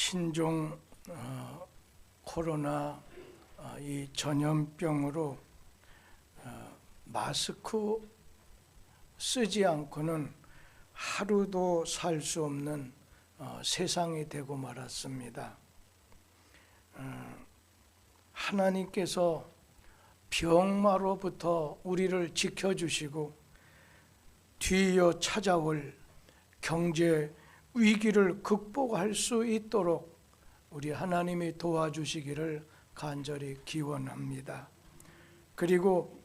신종 코로나 이 전염병으로 마스크 쓰지 않고는 하루도 살 수 없는 세상이 되고 말았습니다. 하나님께서 병마로부터 우리를 지켜주시고 뒤이어 찾아올 경제 위기를 극복할 수 있도록 우리 하나님이 도와주시기를 간절히 기원합니다. 그리고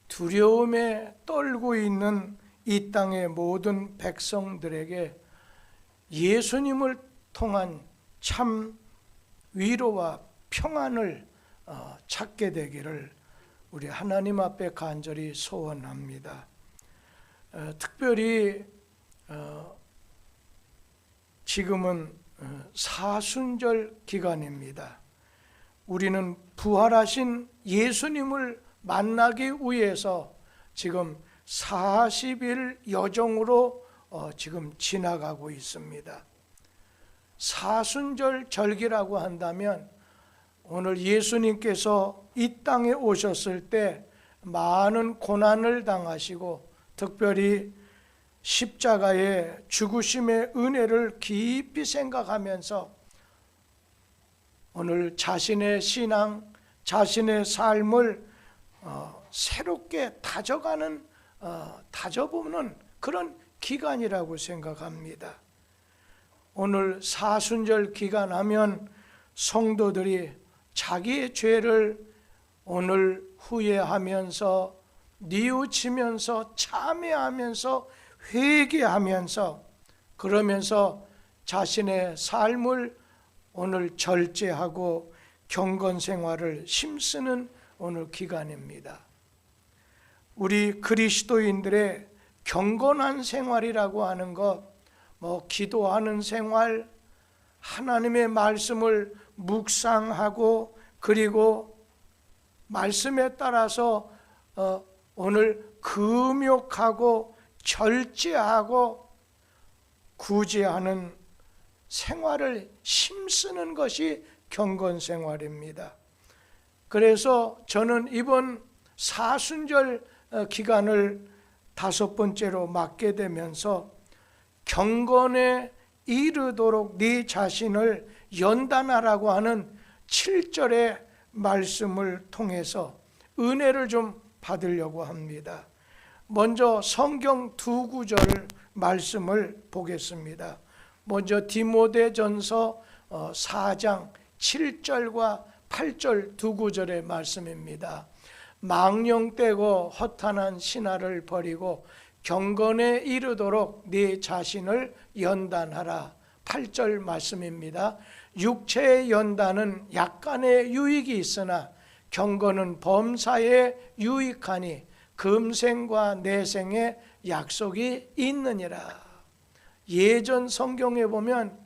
두려움에 떨고 있는 이 땅의 모든 백성들에게 예수님을 통한 참 위로와 평안을 찾게 되기를 우리 하나님 앞에 간절히 소원합니다. 특별히 지금은 사순절 기간입니다. 우리는 부활하신 예수님을 만나기 위해서 지금 40일 여정으로 지금 지나가고 있습니다. 사순절 절기라고 한다면 오늘 예수님께서 이 땅에 오셨을 때 많은 고난을 당하시고 특별히 십자가의 죽으심의 은혜를 깊이 생각하면서 오늘 자신의 신앙, 자신의 삶을 새롭게 다져보는 그런 기간이라고 생각합니다. 오늘 사순절 기간 하면 성도들이 자기의 죄를 오늘 후회하면서 뉘우치면서 참회하면서 회개하면서 그러면서 자신의 삶을 오늘 절제하고 경건 생활을 힘쓰는 오늘 기간입니다. 우리 그리스도인들의 경건한 생활이라고 하는 것, 기도하는 생활, 하나님의 말씀을 묵상하고 그리고 말씀에 따라서 오늘 금욕하고 절제하고 구제하는 생활을 힘쓰는 것이 경건 생활입니다. 그래서 저는 이번 사순절 기간을 5번째로 맞게 되면서 경건에 이르도록 네 자신을 연단하라고 하는 7절의 말씀을 통해서 은혜를 좀 받으려고 합니다. 먼저 성경 두 구절 말씀을 보겠습니다. 먼저 디모데전서 4장 7절과 8절 두 구절의 말씀입니다. 망령되고 허탄한 신화를 버리고 경건에 이르도록 네 자신을 연단하라. 8절 말씀입니다. 육체의 연단은 약간의 유익이 있으나 경건은 범사에 유익하니 금생과 내생의 약속이 있느니라. 예전 성경에 보면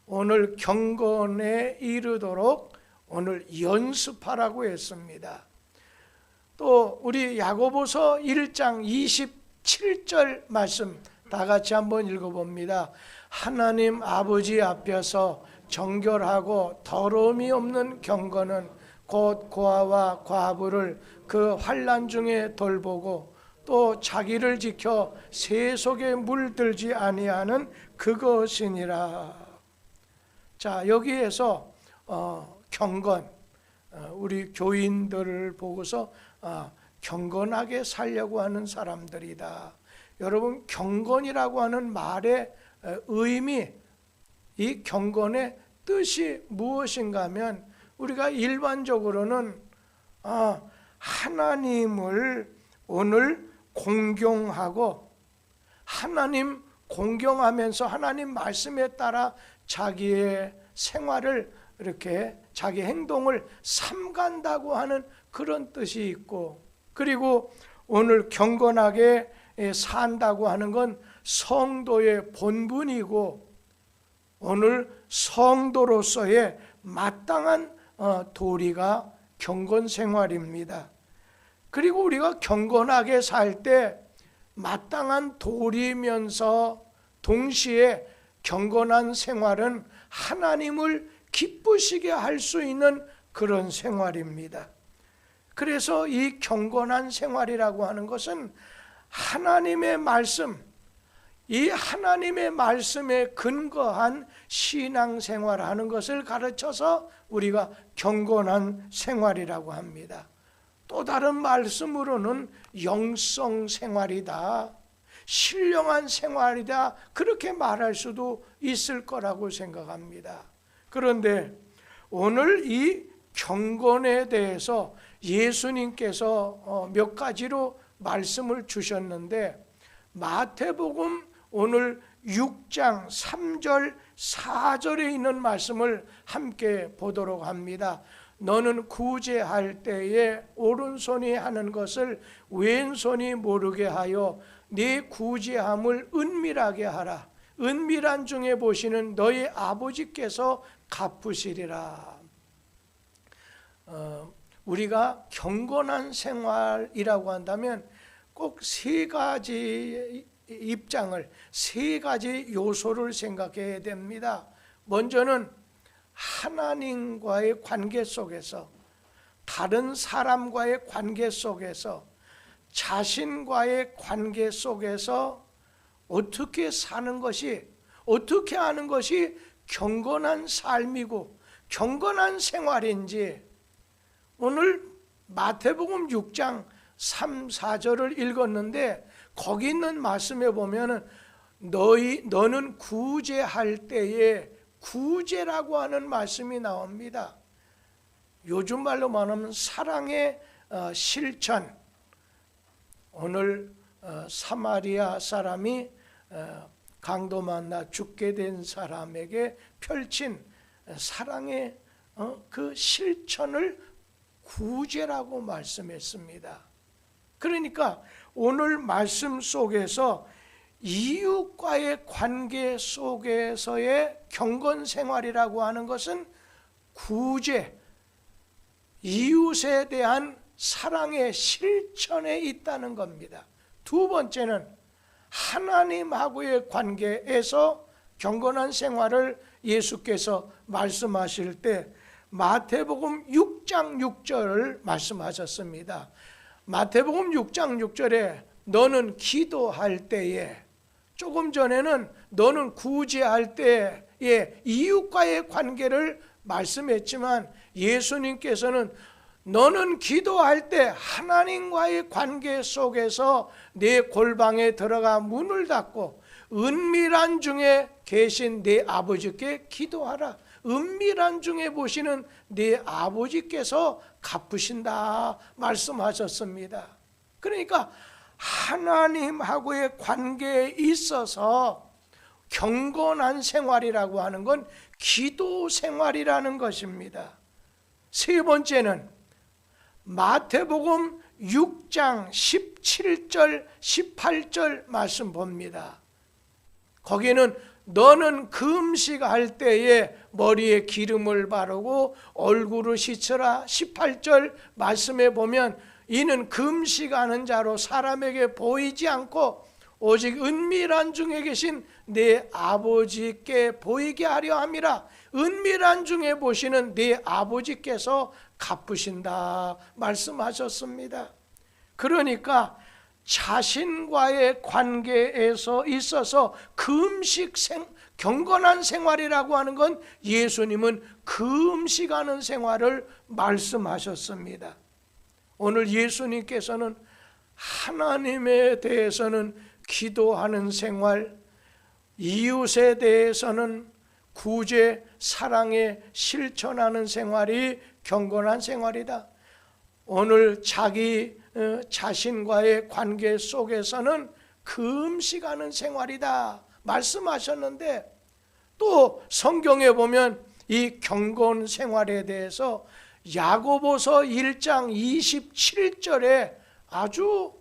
오늘 경건에 이르도록 오늘 연습하라고 했습니다. 또 우리 야고보서 1장 27절 말씀 다 같이 한번 읽어봅니다. 하나님 아버지 앞에서 정결하고 더러움이 없는 경건은 곧 고아와 과부를 그 환난 중에 돌보고 또 자기를 지켜 세속에 물들지 아니하는 그것이니라. 자, 여기에서 경건, 우리 교인들을 보고서 경건하게 살려고 하는 사람들이다. 여러분, 경건이라고 하는 말의 의미, 이 경건의 뜻이 무엇인가 하면 우리가 일반적으로는 하나님을 오늘 공경하고 하나님 공경하면서 하나님 말씀에 따라 자기의 생활을 이렇게 자기 행동을 삼간다고 하는 그런 뜻이 있고, 그리고 오늘 경건하게 산다고 하는 건 성도의 본분이고 오늘 성도로서의 마땅한 도리가 경건 생활입니다. 그리고 우리가 경건하게 살 때 마땅한 도리면서 동시에 경건한 생활은 하나님을 기쁘시게 할 수 있는 그런 생활입니다. 그래서 이 경건한 생활이라고 하는 것은 하나님의 말씀, 이 하나님의 말씀에 근거한 신앙생활하는 것을 가르쳐서 우리가 경건한 생활이라고 합니다. 또 다른 말씀으로는 영성생활이다, 신령한 생활이다, 그렇게 말할 수도 있을 거라고 생각합니다. 그런데 오늘 이 경건에 대해서 예수님께서 몇 가지로 말씀을 주셨는데, 마태복음 오늘 6장 3절 4절에 있는 말씀을 함께 보도록 합니다. 너는 구제할 때에 오른손이 하는 것을 왼손이 모르게 하여 네 구제함을 은밀하게 하라. 은밀한 중에 보시는 너희 아버지께서 갚으시리라. 우리가 경건한 생활이라고 한다면 꼭 세 가지 입장을, 세 가지 요소를 생각해야 됩니다. 먼저는 하나님과의 관계 속에서, 다른 사람과의 관계 속에서, 자신과의 관계 속에서 어떻게 사는 것이, 어떻게 하는 것이 경건한 삶이고 경건한 생활인지, 오늘 마태복음 6장 3, 4절을 읽었는데 거기 있는 말씀에 보면은 너는 구제할 때에, 구제라고 하는 말씀이 나옵니다. 요즘 말로 말하면 사랑의 실천. 오늘 사마리아 사람이 강도 만나 죽게 된 사람에게 펼친 사랑의 그 실천을 구제라고 말씀했습니다. 그러니까 오늘 말씀 속에서 이웃과의 관계 속에서의 경건 생활이라고 하는 것은 구제, 이웃에 대한 사랑의 실천에 있다는 겁니다. 두 번째는 하나님하고의 관계에서 경건한 생활을 예수께서 말씀하실 때 마태복음 6장 6절을 말씀하셨습니다. 마태복음 6장 6절에 너는 기도할 때에, 조금 전에는 너는 구제할 때에 이웃과의 관계를 말씀했지만 예수님께서는 너는 기도할 때 하나님과의 관계 속에서 내 골방에 들어가 문을 닫고 은밀한 중에 계신 내 아버지께 기도하라. 은밀한 중에 보시는 네 아버지께서 갚으신다 말씀하셨습니다. 그러니까 하나님하고의 관계에 있어서 경건한 생활이라고 하는 건 기도 생활이라는 것입니다. 세 번째는 마태복음 6장 17절 18절 말씀 봅니다. 거기에는 너는 금식할 때에 머리에 기름을 바르고 얼굴을 씻으라. 18절 말씀에 보면 이는 금식하는 자로 사람에게 보이지 않고 오직 은밀한 중에 계신 내 아버지께 보이게 하려 함이라. 은밀한 중에 보시는 네 아버지께서 갚으신다 말씀하셨습니다. 그러니까 자신과의 관계에서 있어서 경건한 생활이라고 하는 건 예수님은 금식하는 생활을 말씀하셨습니다. 오늘 예수님께서는 하나님에 대해서는 기도하는 생활, 이웃에 대해서는 구제, 사랑에 실천하는 생활이 경건한 생활이다. 오늘 자기 자신과의 관계 속에서는 금식하는 생활이다 말씀하셨는데, 또 성경에 보면 이 경건 생활에 대해서 야고보서 1장 27절에 아주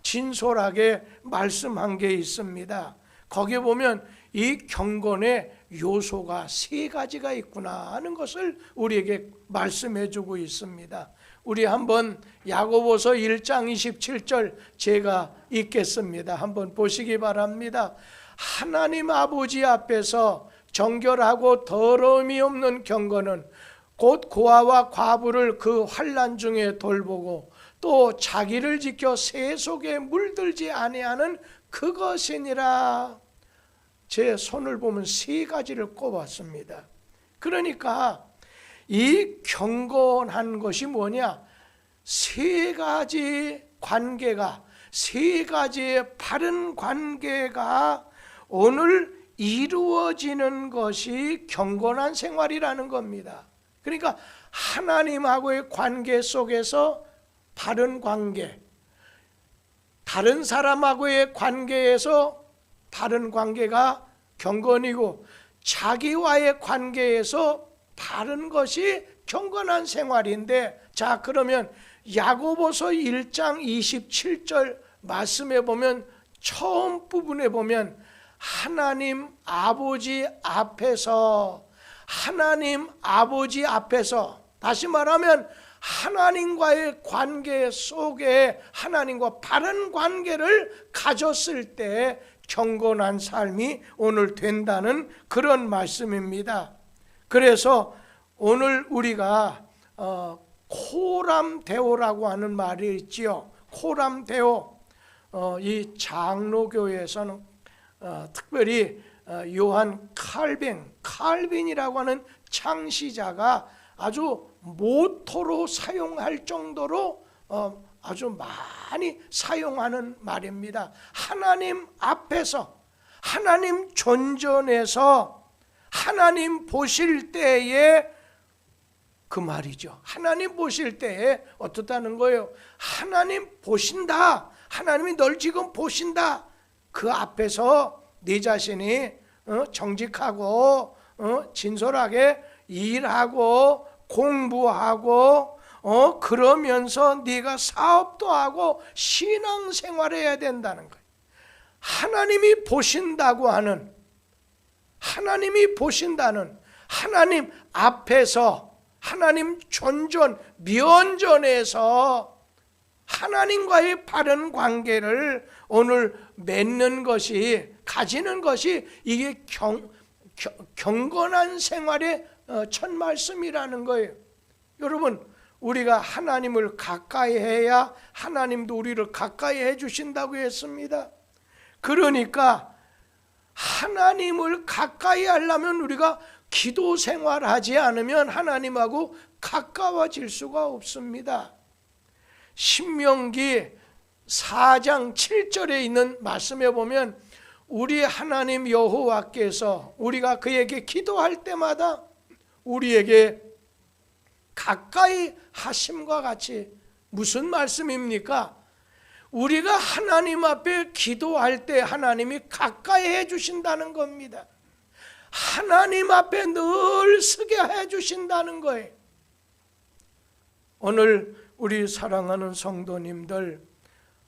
진솔하게 말씀한 게 있습니다. 거기에 보면 이 경건의 요소가 세 가지가 있구나 하는 것을 우리에게 말씀해 주고 있습니다. 우리 한번 야고보서 1장 27절 제가 읽겠습니다. 한번 보시기 바랍니다. 하나님 아버지 앞에서 정결하고 더러움이 없는 경건은 곧 고아와 과부를 그 환난 중에 돌보고 또 자기를 지켜 새 속에 물들지 아니하는 그것이니라. 제 손을 보면 세 가지를 꼽았습니다. 그러니까 이 경건한 것이 뭐냐? 세 가지 관계가, 세 가지의 바른 관계가 오늘 이루어지는 것이 경건한 생활이라는 겁니다. 그러니까 하나님하고의 관계 속에서 바른 관계, 다른 사람하고의 관계에서 바른 관계가 경건이고, 자기와의 관계에서 바른 것이 경건한 생활인데, 자, 그러면 야고보서 1장 27절 말씀에 보면, 처음 부분에 보면 하나님 아버지 앞에서, 하나님 아버지 앞에서, 다시 말하면 하나님과의 관계 속에 하나님과 바른 관계를 가졌을 때 경건한 삶이 오늘 된다는 그런 말씀입니다. 그래서 오늘 우리가 코람데오라고 하는 말이 있지요. 코람데오. 이 장로교에서는 특별히 요한 칼빈이라고 하는 창시자가 아주 모토로 사용할 정도로 아주 많이 사용하는 말입니다. 하나님 앞에서, 하나님 존전에서 하나님 보실 때에, 그 말이죠. 하나님 보실 때에 어떻다는 거예요? 하나님 보신다. 하나님이 널 지금 보신다. 그 앞에서 네 자신이 정직하고 진솔하게 일하고 공부하고 그러면서 네가 사업도 하고 신앙생활해야 된다는 거예요. 하나님이 보신다고 하는, 하나님이 보신다는, 하나님 앞에서, 하나님 존전, 면전에서 하나님과의 바른 관계를 오늘 맺는 것이, 가지는 것이, 이게 경건한 생활의 첫 말씀이라는 거예요. 여러분, 우리가 하나님을 가까이 해야 하나님도 우리를 가까이 해주신다고 했습니다. 그러니까 하나님을 가까이 하려면 우리가 기도 생활하지 않으면 하나님하고 가까워질 수가 없습니다. 신명기 4장 7절에 있는 말씀에 보면 우리 하나님 여호와께서 우리가 그에게 기도할 때마다 우리에게 가까이 하심과 같이, 무슨 말씀입니까? 우리가 하나님 앞에 기도할 때 하나님이 가까이 해주신다는 겁니다. 하나님 앞에 늘 서게 해주신다는 거예요. 오늘 우리 사랑하는 성도님들,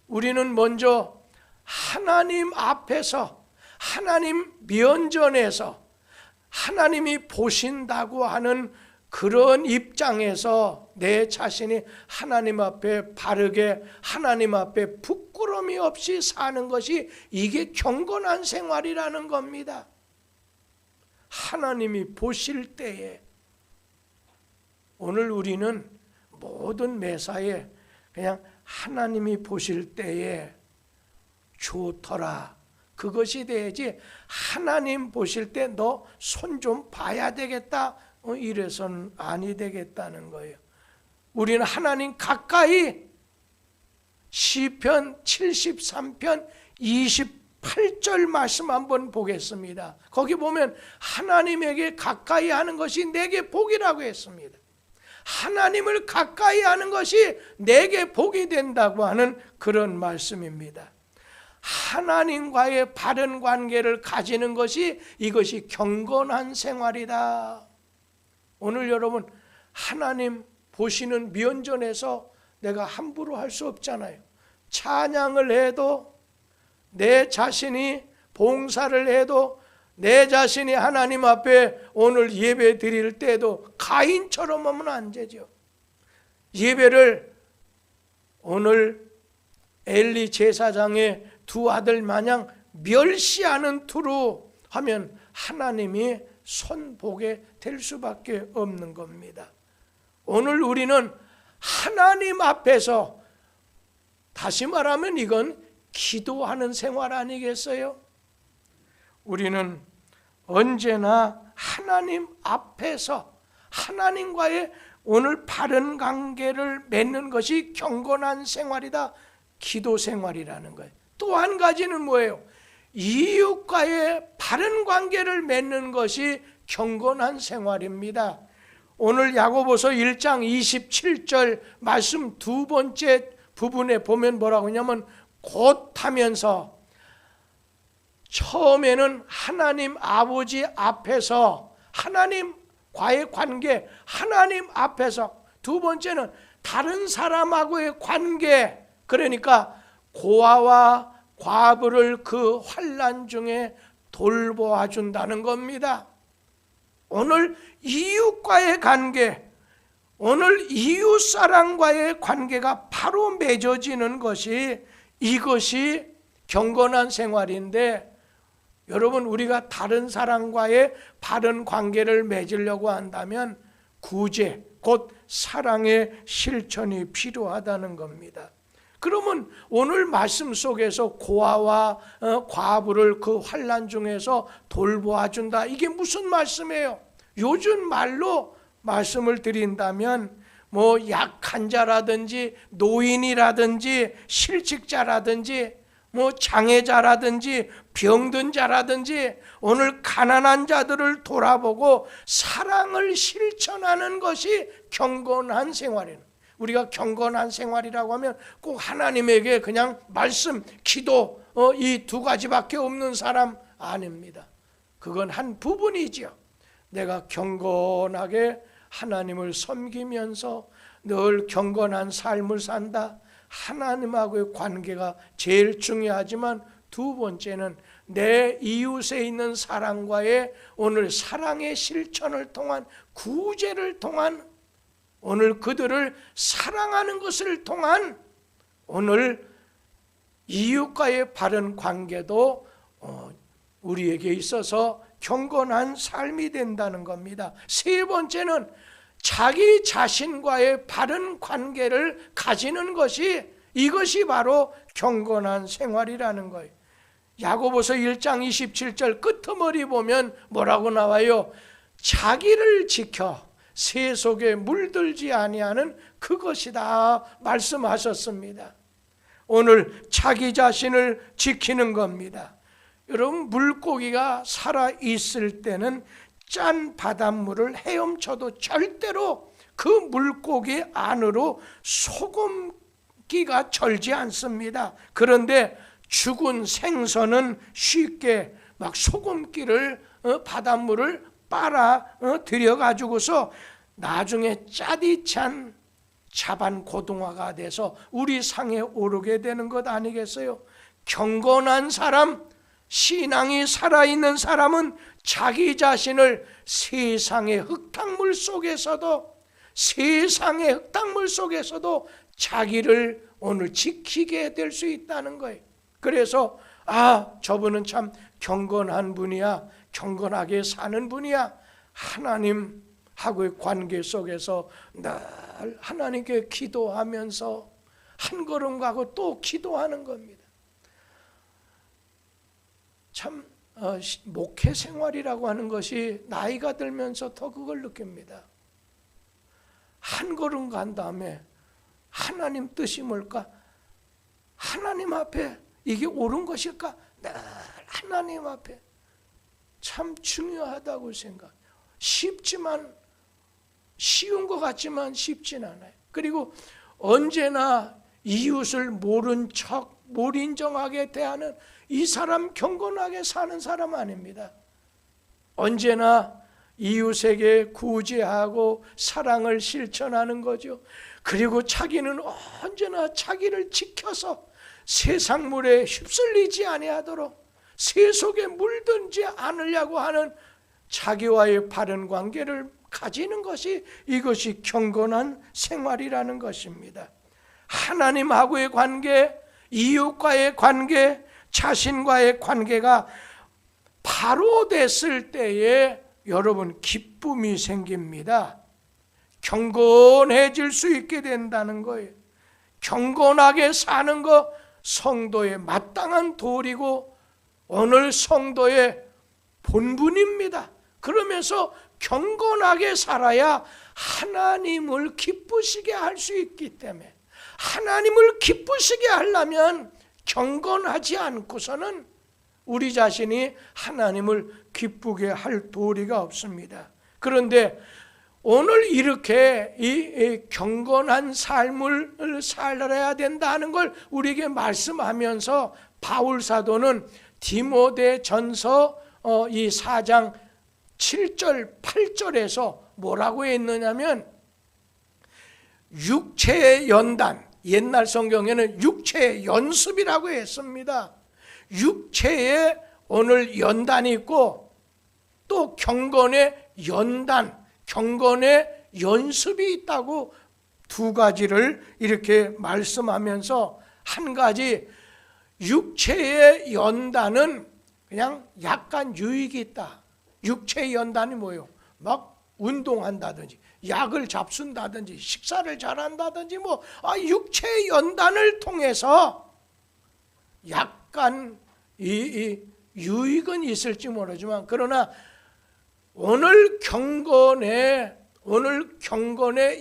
우리는 먼저 하나님 앞에서, 하나님 면전에서 하나님이 보신다고 하는 그런 입장에서 내 자신이 하나님 앞에 바르게, 하나님 앞에 부끄러움이 없이 사는 것이, 이게 경건한 생활이라는 겁니다. 하나님이 보실 때에, 오늘 우리는 모든 매사에 그냥 하나님이 보실 때에 좋더라, 그것이 돼야지 하나님 보실 때 너 손 좀 봐야 되겠다 이래서는 아니 되겠다는 거예요. 우리는 하나님 가까이, 시편 73편 28절 말씀 한번 보겠습니다. 거기 보면 하나님에게 가까이 하는 것이 내게 복이라고 했습니다. 하나님을 가까이 하는 것이 내게 복이 된다고 하는 그런 말씀입니다. 하나님과의 바른 관계를 가지는 것이, 이것이 경건한 생활이다. 오늘 여러분, 하나님 보시는 면전에서 내가 함부로 할 수 없잖아요. 찬양을 해도, 내 자신이 봉사를 해도, 내 자신이 하나님 앞에 오늘 예배 드릴 때도 가인처럼 하면 안 되죠. 예배를 오늘 엘리 제사장의 두 아들 마냥 멸시하는 투로 하면 하나님이 손보게 될 수밖에 없는 겁니다. 오늘 우리는 하나님 앞에서, 다시 말하면 이건 기도하는 생활 아니겠어요? 우리는 언제나 하나님 앞에서 하나님과의 오늘 바른 관계를 맺는 것이 경건한 생활이다. 기도 생활이라는 거예요. 또 한 가지는 뭐예요? 이웃과의 바른 관계를 맺는 것이 경건한 생활입니다. 오늘 야고보서 1장 27절 말씀 두 번째 부분에 보면 뭐라고 하냐면, 곧 하면서 처음에는 하나님 아버지 앞에서 하나님과의 관계, 하나님 앞에서, 두 번째는 다른 사람하고의 관계, 그러니까 고아와 과부를 그 환난 중에 돌보아 준다는 겁니다. 오늘 이웃과의 관계, 오늘 이웃사람과의 관계가 바로 맺어지는 것이, 이것이 경건한 생활인데, 여러분, 우리가 다른 사람과의 바른 관계를 맺으려고 한다면 구제, 곧 사랑의 실천이 필요하다는 겁니다. 그러면 오늘 말씀 속에서 고아와 과부를 그 환난 중에서 돌보아 준다, 이게 무슨 말씀이에요? 요즘 말로 말씀을 드린다면 뭐 약한 자라든지 노인이라든지 실직자라든지 뭐 장애자라든지 병든 자라든지 오늘 가난한 자들을 돌아보고 사랑을 실천하는 것이 경건한 생활이에요. 우리가 경건한 생활이라고 하면 꼭 하나님에게 그냥 말씀, 기도 이 두 가지밖에 없는 사람 아닙니다. 그건 한 부분이죠. 내가 경건하게 하나님을 섬기면서 늘 경건한 삶을 산다. 하나님하고의 관계가 제일 중요하지만 두 번째는 내 이웃에 있는 사람과의 오늘 사랑의 실천을 통한, 구제를 통한, 오늘 그들을 사랑하는 것을 통한 오늘 이웃과의 바른 관계도 우리에게 있어서 경건한 삶이 된다는 겁니다. 세 번째는 자기 자신과의 바른 관계를 가지는 것이, 이것이 바로 경건한 생활이라는 거예요. 야고보서 1장 27절 끄트머리 보면 뭐라고 나와요? 자기를 지켜 새 속에 물들지 아니하는 그것이다 말씀하셨습니다. 오늘 자기 자신을 지키는 겁니다. 여러분, 물고기가 살아있을 때는 짠 바닷물을 헤엄쳐도 절대로 그 물고기 안으로 소금기가 절지 않습니다. 그런데 죽은 생선은 쉽게 막 소금기를 바닷물을 빨아 들여가지고서 나중에 짜디찬 자반 고등어가 돼서 우리 상에 오르게 되는 것 아니겠어요? 경건한 사람, 신앙이 살아있는 사람은 자기 자신을 세상의 흙탕물 속에서도 자기를 오늘 지키게 될 수 있다는 거예요. 그래서 저분은 참 경건한 분이야, 경건하게 사는 분이야. 하나님하고의 관계 속에서 늘 하나님께 기도하면서 한 걸음 가고 또 기도하는 겁니다. 참 목회 생활이라고 하는 것이 나이가 들면서 더 그걸 느낍니다. 한 걸음 간 다음에 하나님 뜻이 뭘까? 하나님 앞에 이게 옳은 것일까? 늘 하나님 앞에 참 중요하다고 생각해요. 쉽지만, 쉬운 것 같지만 쉽진 않아요. 그리고 언제나 이웃을 모른 척, 못 인정하게 대하는 이 사람 경건하게 사는 사람 아닙니다. 언제나 이웃에게 구제하고 사랑을 실천하는 거죠. 그리고 자기는 언제나 자기를 지켜서 세상 물에 휩쓸리지 아니하도록 새 속에 물든지 않으려고 하는 자기와의 바른 관계를 가지는 것이 이것이 경건한 생활이라는 것입니다. 하나님하고의 관계, 이웃과의 관계, 자신과의 관계가 바로 됐을 때에 여러분 기쁨이 생깁니다. 경건해질 수 있게 된다는 거예요. 경건하게 사는 것 성도의 마땅한 도리고 오늘 성도의 본분입니다. 그러면서 경건하게 살아야 하나님을 기쁘시게 할 수 있기 때문에 하나님을 기쁘시게 하려면 경건하지 않고서는 우리 자신이 하나님을 기쁘게 할 도리가 없습니다. 그런데 오늘 이렇게 이 경건한 삶을 살아야 된다는 걸 우리에게 말씀하면서 바울 사도는 디모데전서 이 4장 7절 8절에서 뭐라고 했느냐면 육체의 연단, 옛날 성경에는 육체의 연습이라고 했습니다. 육체에 오늘 연단이 있고 또 경건의 연단, 경건의 연습이 있다고 두 가지를 이렇게 말씀하면서 한 가지 육체의 연단은 그냥 약간 유익이 있다. 육체의 연단이 뭐예요? 막 운동한다든지 약을 잡순다든지 식사를 잘한다든지 육체의 연단을 통해서 약간 이 유익은 있을지 모르지만 그러나 오늘 경건의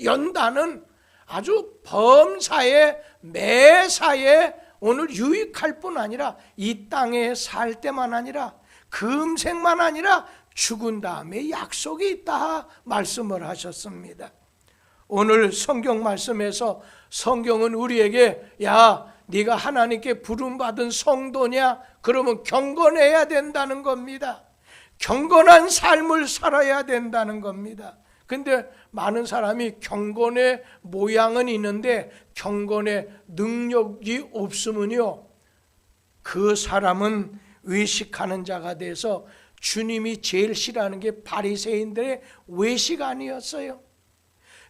연단은 아주 범사에 매사에 오늘 유익할 뿐 아니라 이 땅에 살 때만 아니라 금생만 아니라 죽은 다음에 약속이 있다 말씀을 하셨습니다. 오늘 성경 말씀에서 성경은 우리에게 야 네가 하나님께 부름받은 성도냐? 그러면 경건해야 된다는 겁니다. 경건한 삶을 살아야 된다는 겁니다. 근데 많은 사람이 경건의 모양은 있는데 경건의 능력이 없으면요 그 사람은 외식하는 자가 돼서 주님이 제일 싫어하는 게 바리새인들의 외식 아니었어요.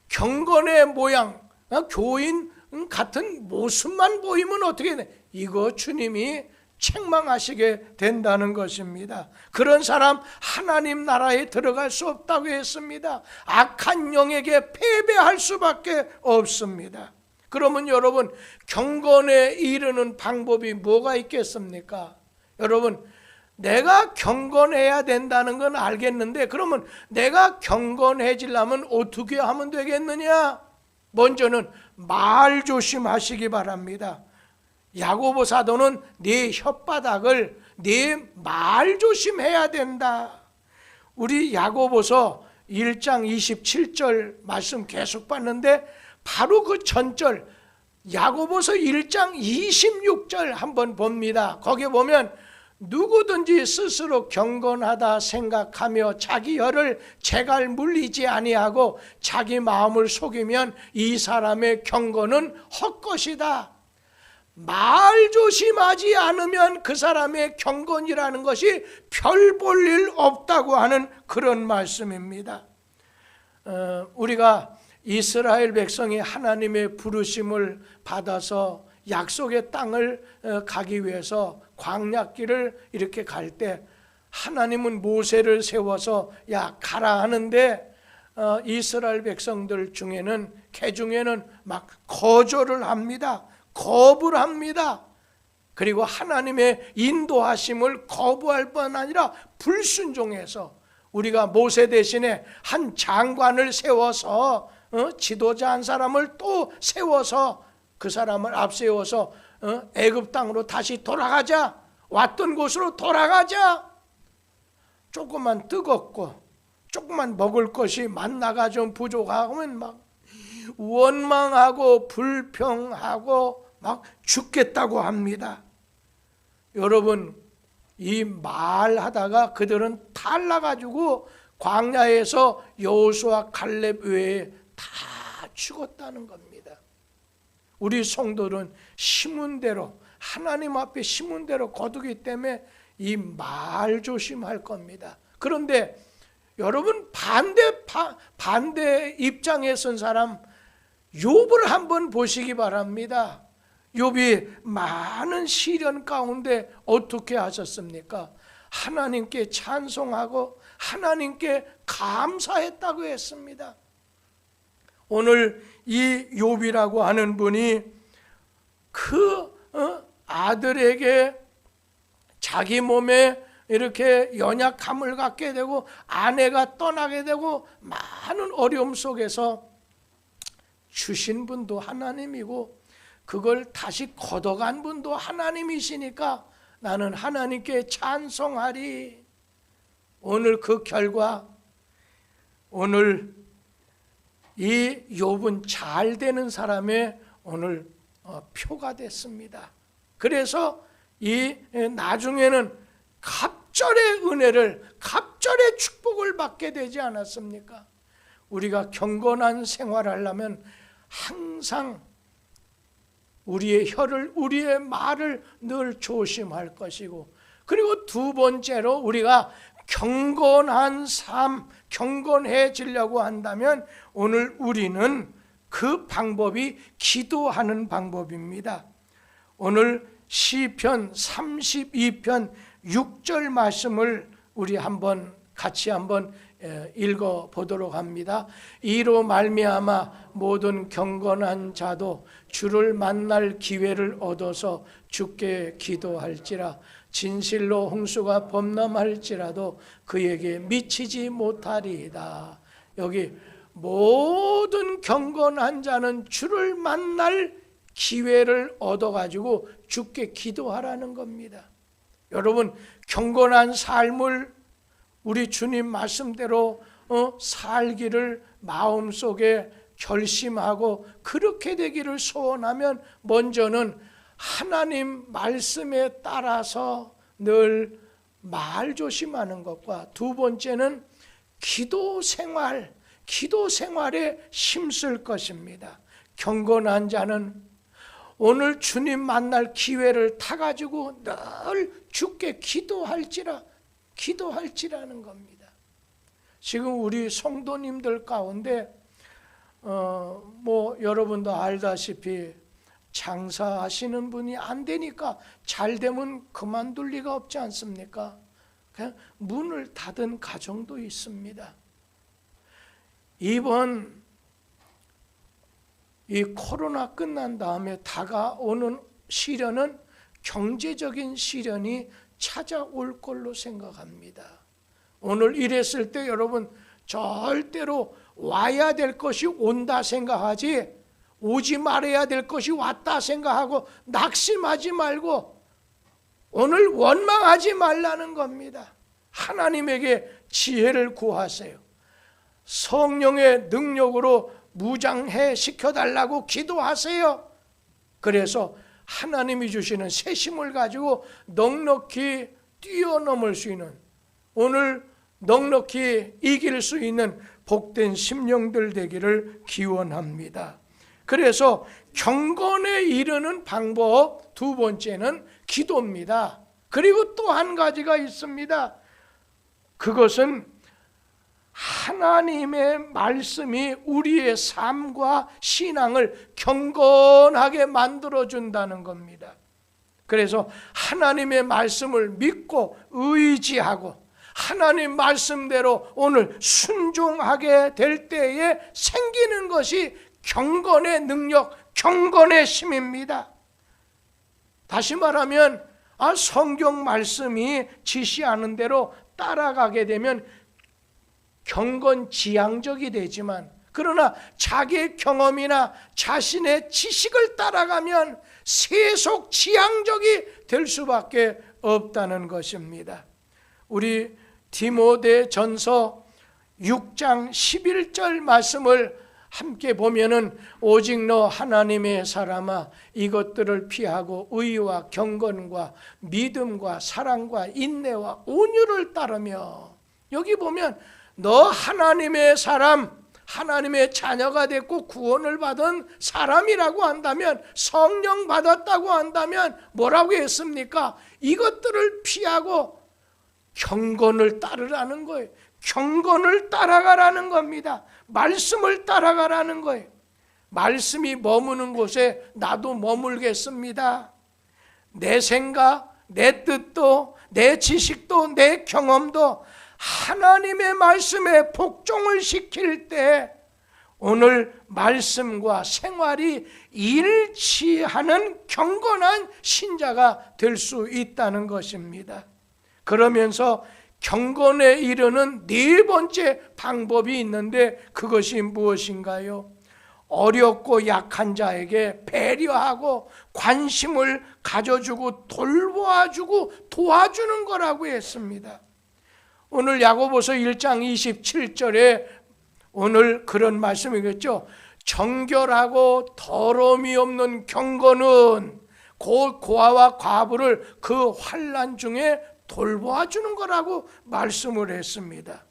경건의 모양, 교인 같은 모습만 보이면 어떻게 돼? 이거 주님이 책망하시게 된다는 것입니다. 그런 사람 하나님 나라에 들어갈 수 없다고 했습니다. 악한 영에게 패배할 수밖에 없습니다. 그러면 여러분 경건에 이르는 방법이 뭐가 있겠습니까? 여러분 내가 경건해야 된다는 건 알겠는데 그러면 내가 경건해지려면 어떻게 하면 되겠느냐? 먼저는 말 조심하시기 바랍니다. 야고보 사도는 네 혓바닥을 네 말 조심해야 된다. 우리 야고보서 1장 27절 말씀 계속 봤는데 바로 그 전절 야고보서 1장 26절 한번 봅니다. 거기에 보면 누구든지 스스로 경건하다 생각하며 자기 혀를 재갈 물리지 아니하고 자기 마음을 속이면 이 사람의 경건은 헛것이다. 말 조심하지 않으면 그 사람의 경건이라는 것이 별 볼 일 없다고 하는 그런 말씀입니다. 우리가 이스라엘 백성이 하나님의 부르심을 받아서 약속의 땅을 가기 위해서 광야길을 이렇게 갈 때 하나님은 모세를 세워서 야 가라 하는데 이스라엘 백성들 중에는 개중에는 막 거절을 합니다. 거부를 합니다. 그리고 하나님의 인도하심을 거부할 뿐 아니라 불순종해서 우리가 모세 대신에 한 장관을 세워서 지도자 한 사람을 또 세워서 그 사람을 앞세워서 애굽 땅으로 다시 돌아가자. 왔던 곳으로 돌아가자. 조금만 뜨겁고 조금만 먹을 것이 만나가 좀 부족하면 막 원망하고 불평하고 막 죽겠다고 합니다. 여러분 이 말하다가 그들은 탈나가지고 광야에서 여호수아 칼렙 외에 다 죽었다는 겁니다. 우리 성도는 심은 대로 하나님 앞에 심은 대로 거두기 때문에 이 말 조심할 겁니다. 그런데 여러분 반대 입장에 선 사람 욥을 한번 보시기 바랍니다. 욥이 많은 시련 가운데 어떻게 하셨습니까? 하나님께 찬송하고 하나님께 감사했다고 했습니다. 오늘 이 욥이라고 하는 분이 그 아들에게 자기 몸에 이렇게 연약함을 갖게 되고 아내가 떠나게 되고 많은 어려움 속에서 주신 분도 하나님이고 그걸 다시 걷어간 분도 하나님이시니까 나는 하나님께 찬송하리. 오늘 그 결과, 오늘 이 욥은 잘 되는 사람의 오늘 표가 됐습니다. 그래서 이 나중에는 갑절의 은혜를, 갑절의 축복을 받게 되지 않았습니까? 우리가 경건한 생활을 하려면 항상 우리의 혀를, 우리의 말을 늘 조심할 것이고, 그리고 두 번째로 우리가 경건한 삶, 경건해지려고 한다면 오늘 우리는 그 방법이 기도하는 방법입니다. 오늘 시편 32편 6절 말씀을 우리 같이 한번 읽어 보도록 합니다. 이로 말미암아 모든 경건한 자도 주를 만날 기회를 얻어서 주께 기도할지라. 진실로 홍수가 범람할지라도 그에게 미치지 못하리이다. 여기 모든 경건한 자는 주를 만날 기회를 얻어가지고 주께 기도하라는 겁니다. 여러분, 경건한 삶을 우리 주님 말씀대로 살기를 마음속에 결심하고 그렇게 되기를 소원하면 먼저는 하나님 말씀에 따라서 늘 말 조심하는 것과 두 번째는 기도 생활에 힘쓸 것입니다. 경건한 자는 오늘 주님 만날 기회를 타가지고 늘 주께 기도할지라는 겁니다. 지금 우리 성도님들 가운데 여러분도 알다시피 장사하시는 분이 안 되니까 잘 되면 그만둘 리가 없지 않습니까? 그냥 문을 닫은 가정도 있습니다. 이번 이 코로나 끝난 다음에 다가오는 시련은 경제적인 시련이 찾아올 걸로 생각합니다. 오늘 이랬을 때 여러분 절대로 와야 될 것이 온다 생각하지 오지 말아야 될 것이 왔다 생각하고 낙심하지 말고 오늘 원망하지 말라는 겁니다. 하나님에게 지혜를 구하세요. 성령의 능력으로 무장해 시켜달라고 기도하세요. 그래서 하나님이 주시는 새 힘을 가지고 넉넉히 뛰어넘을 수 있는, 오늘 넉넉히 이길 수 있는 복된 심령들 되기를 기원합니다. 그래서 경건에 이르는 방법 두 번째는 기도입니다. 그리고 또 한 가지가 있습니다. 그것은 하나님의 말씀이 우리의 삶과 신앙을 경건하게 만들어준다는 겁니다. 그래서 하나님의 말씀을 믿고 의지하고 하나님 말씀대로 오늘 순종하게 될 때에 생기는 것이 경건의 능력, 경건의 힘입니다. 다시 말하면 성경 말씀이 지시하는 대로 따라가게 되면 경건지향적이 되지만, 그러나 자기의 경험이나 자신의 지식을 따라가면 세속지향적이 될 수밖에 없다는 것입니다. 우리 디모데전서 6장 11절 말씀을 함께 보면은 오직 너 하나님의 사람아 이것들을 피하고 의와 경건과 믿음과 사랑과 인내와 온유를 따르며, 여기 보면 너 하나님의 사람, 하나님의 자녀가 됐고 구원을 받은 사람이라고 한다면, 성령 받았다고 한다면 뭐라고 했습니까? 이것들을 피하고 경건을 따르라는 거예요. 경건을 따라가라는 겁니다. 말씀을 따라가라는 거예요. 말씀이 머무는 곳에 나도 머물겠습니다. 내 생각, 내 뜻도, 내 지식도, 내 경험도 하나님의 말씀에 복종을 시킬 때 오늘 말씀과 생활이 일치하는 경건한 신자가 될 수 있다는 것입니다. 그러면서 경건에 이르는 네 번째 방법이 있는데 그것이 무엇인가요? 어렵고 약한 자에게 배려하고 관심을 가져주고 돌보아주고 도와주는 거라고 했습니다. 오늘 야고보서 1장 27절에 오늘 그런 말씀이겠죠. 정결하고 더러움이 없는 경건은 고아와 과부를 그 환난 중에 돌보아주는 거라고 말씀을 했습니다.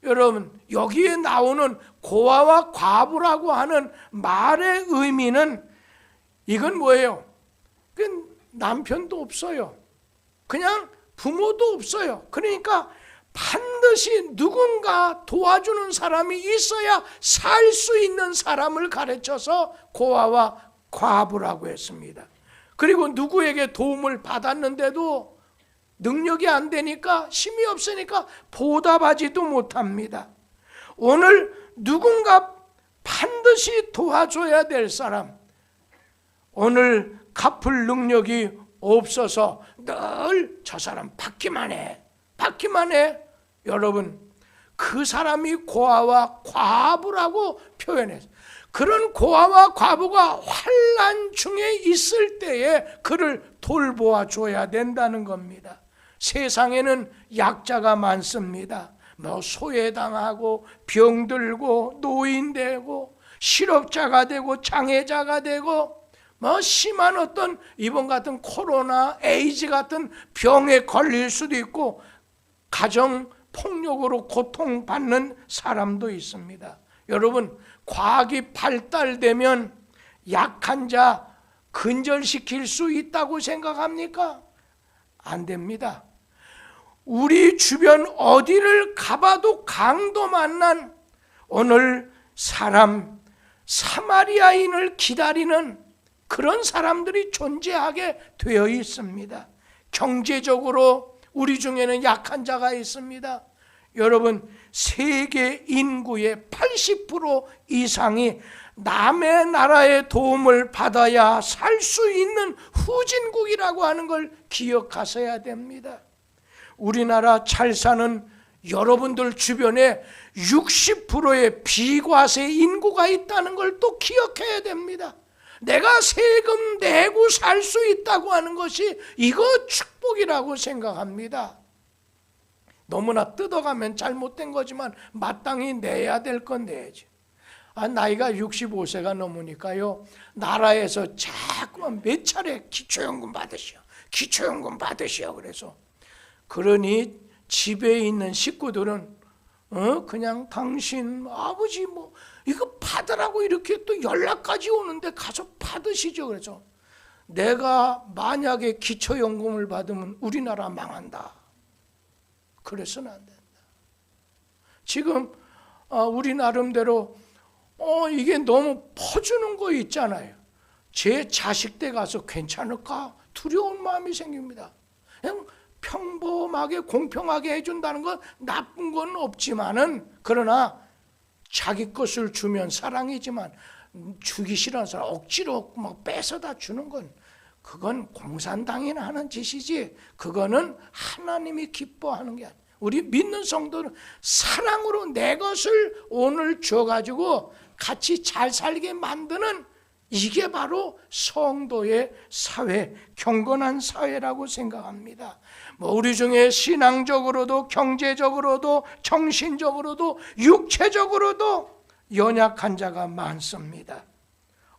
여러분, 여기에 나오는 고아와 과부라고 하는 말의 의미는 이건 뭐예요? 남편도 없어요. 그냥 부모도 없어요. 그러니까 반드시 누군가 도와주는 사람이 있어야 살 수 있는 사람을 가르쳐서 고아와 과부라고 했습니다. 그리고 누구에게 도움을 받았는데도 능력이 안 되니까, 힘이 없으니까 보답하지도 못합니다. 오늘 누군가 반드시 도와줘야 될 사람, 오늘 갚을 능력이 없어서 늘 저 사람 받기만 해. 여러분, 그 사람이 고아와 과부라고 표현했어요. 그런 고아와 과부가 환난 중에 있을 때에 그를 돌보아 줘야 된다는 겁니다. 세상에는 약자가 많습니다. 소외당하고 병들고 노인되고 실업자가 되고 장애자가 되고 심한 어떤 이번 같은 코로나, 에이즈 같은 병에 걸릴 수도 있고 가정 폭력으로 고통받는 사람도 있습니다. 여러분, 과학이 발달되면 약한 자 근절시킬 수 있다고 생각합니까? 안 됩니다. 우리 주변 어디를 가봐도 강도 만난 오늘 사람, 사마리아인을 기다리는 그런 사람들이 존재하게 되어 있습니다. 경제적으로 우리 중에는 약한 자가 있습니다. 여러분, 세계 인구의 80% 이상이 남의 나라의 도움을 받아야 살 수 있는 후진국이라고 하는 걸 기억하셔야 됩니다. 우리나라 잘 사는 여러분들 주변에 60%의 비과세 인구가 있다는 걸 또 기억해야 됩니다. 내가 세금 내고 살 수 있다고 하는 것이 이거 축복이라고 생각합니다. 너무나 뜯어가면 잘못된 거지만 마땅히 내야 될 건 내야지. 나이가 65세가 넘으니까요, 나라에서 자꾸만 몇 차례 기초연금 받으시오 그래서 그러니 집에 있는 식구들은 그냥 당신 아버지 이거 받으라고 이렇게 또 연락까지 오는데 가서 받으시죠. 그래서 내가 만약에 기초연금을 받으면 우리나라 망한다. 그래서는 안 된다. 지금 우리 나름대로 이게 너무 퍼주는 거 있잖아요. 제 자식 때 가서 괜찮을까 두려운 마음이 생깁니다. 그냥 평범하게 공평하게 해준다는 건 나쁜 건 없지만은, 그러나 자기 것을 주면 사랑이지만 주기 싫어하는 사람 억지로 막 뺏어다 주는 건 그건 공산당이나 하는 짓이지, 그거는 하나님이 기뻐하는 게 아니에요. 우리 믿는 성도는 사랑으로 내 것을 오늘 줘가지고 같이 잘 살게 만드는, 이게 바로 성도의 사회, 경건한 사회라고 생각합니다. 우리 중에 신앙적으로도 경제적으로도 정신적으로도 육체적으로도 연약한 자가 많습니다.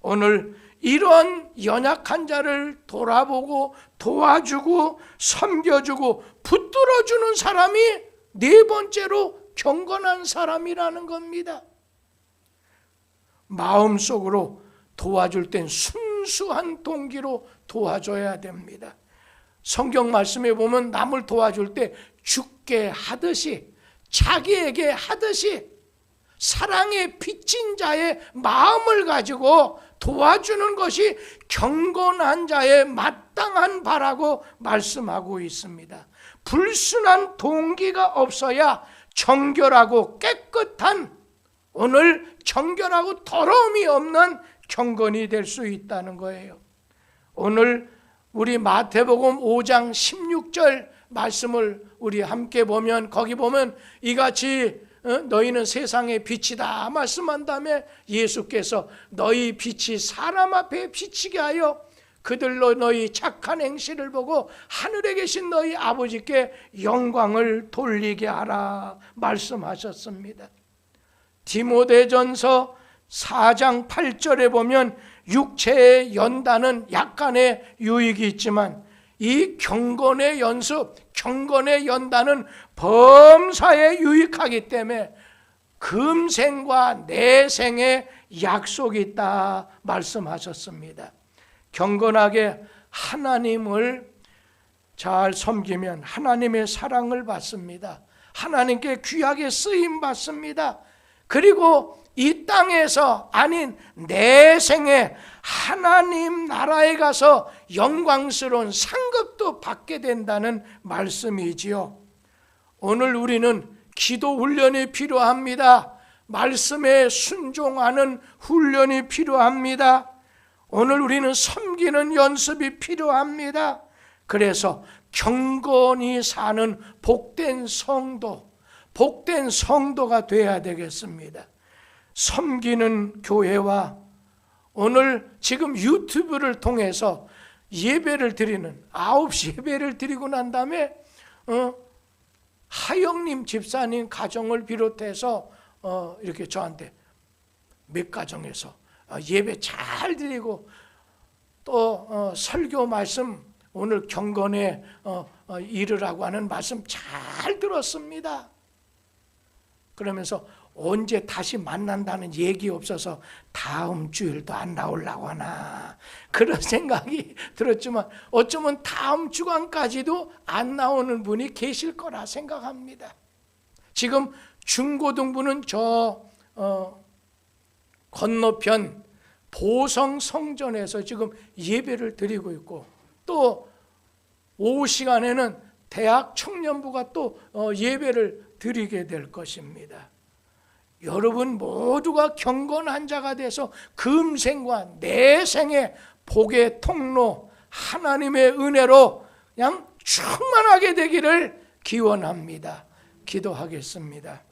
오늘 이런 연약한 자를 돌아보고 도와주고 섬겨주고 붙들어주는 사람이 네 번째로 경건한 사람이라는 겁니다. 마음속으로 도와줄 땐 순수한 동기로 도와줘야 됩니다. 성경 말씀에 보면 남을 도와줄 때 죽게 하듯이, 자기에게 하듯이 사랑에 비친 자의 마음을 가지고 도와주는 것이 경건한 자의 마땅한 바라고 말씀하고 있습니다. 불순한 동기가 없어야 정결하고 깨끗한, 오늘 정결하고 더러움이 없는 경건이 될 수 있다는 거예요. 오늘 우리 마태복음 5장 16절 말씀을 우리 함께 보면, 거기 보면 이같이 너희는 세상의 빛이다 말씀한 다음에 예수께서 너희 빛이 사람 앞에 비치게 하여 그들로 너희 착한 행실을 보고 하늘에 계신 너희 아버지께 영광을 돌리게 하라 말씀하셨습니다. 디모데전서 4장 8절에 보면 육체의 연단은 약간의 유익이 있지만 이 경건의 연습, 경건의 연단은 범사에 유익하기 때문에 금생과 내생의 약속이 있다 말씀하셨습니다. 경건하게 하나님을 잘 섬기면 하나님의 사랑을 받습니다. 하나님께 귀하게 쓰임 받습니다. 그리고 이 땅에서 아닌 내생에 하나님 나라에 가서 영광스러운 상급도 받게 된다는 말씀이지요. 오늘 우리는 기도 훈련이 필요합니다. 말씀에 순종하는 훈련이 필요합니다. 오늘 우리는 섬기는 연습이 필요합니다. 그래서 경건히 사는 복된 성도, 복된 성도가 되어야 되겠습니다. 섬기는 교회와 오늘 지금 유튜브를 통해서 예배를 드리는 9시 예배를 드리고 난 다음에 하영님 집사님 가정을 비롯해서 이렇게 저한테 몇 가정에서 예배 잘 드리고 또 설교 말씀 오늘 경건에 이르라고 하는 말씀 잘 들었습니다. 그러면서 언제 다시 만난다는 얘기 없어서 다음 주일도 안 나오려고 하나 그런 생각이 들었지만 어쩌면 다음 주간까지도 안 나오는 분이 계실 거라 생각합니다. 지금 중고등부는 저 건너편 보성 성전에서 지금 예배를 드리고 있고 또 오후 시간에는 대학 청년부가 또 예배를 드리게 될 것입니다. 여러분 모두가 경건한 자가 돼서 금생과 내생의 복의 통로 하나님의 은혜로 그냥 충만하게 되기를 기원합니다. 기도하겠습니다.